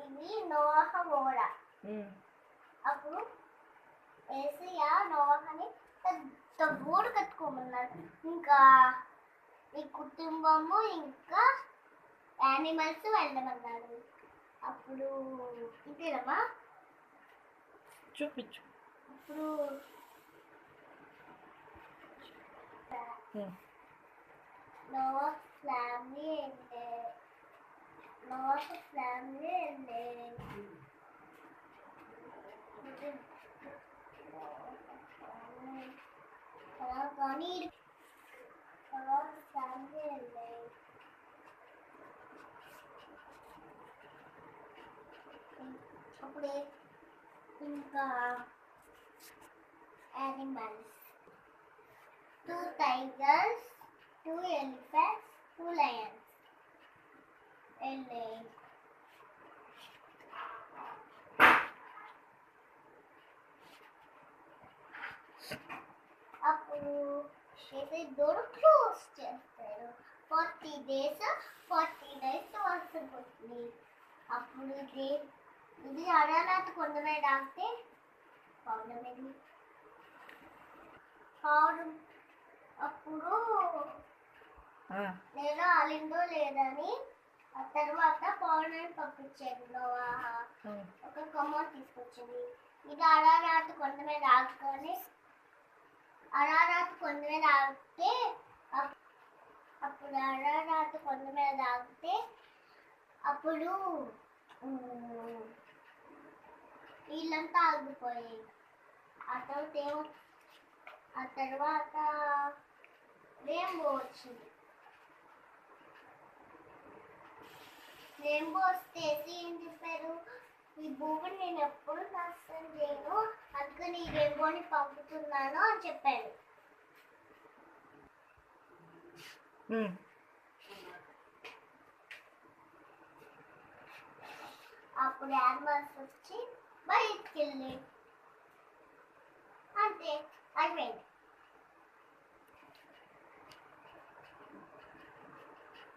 ఇది నోవాహ ఓడ. అప్పుడు ఏసయ్య నోవాహని పెద్ద ఓడ కట్టుకోమన్నారు. ఇంకా ఈ కుటుంబము ఇంకా యానిమల్స్ వెళ్ళమన్నారు. అప్పుడు ఇంతేనమ్మా చూపించు. ఇప్పుడు Noah's family అప్పుడే ఇంకా animals, 2 tigers, 2 elephants, 2 lions. అప్పుడు ఏదో డోర్ క్లోజ్ చేస్తారు. 40 days 40 nights వర్షం పడుతుంది. అప్పుడు ఇది అడనాథ్ కొండ మీద ఆగితే పౌర్ణమి. అప్పుడు నేను అలిందో లేదని ఆ తర్వాత పౌర్ణమి పంపించాడు. ఒక కొమ్మ తీసుకొచ్చింది. ఇది అరారాత్ కొండ మీద ఆగుకొని అరారాత్ కొండ మీద ఆగితే అప్పుడు అరారాత్ కొండ మీద ఆగితే అప్పుడు వీళ్ళంతా ఆగిపోయాయి. ఆ తర్వాత రెయిన్బో వచ్చింది. రెయిన్బో వస్తే ఏం చెప్పారు, ఈ భూమిని నేను ఎప్పుడు నాశనం చేయను, అందుకని ఈ రెయిన్బోని పంపుతున్నాను అని చెప్పారు. అప్పుడు యానిమల్స్ వచ్చి బయటికి వెళ్ళి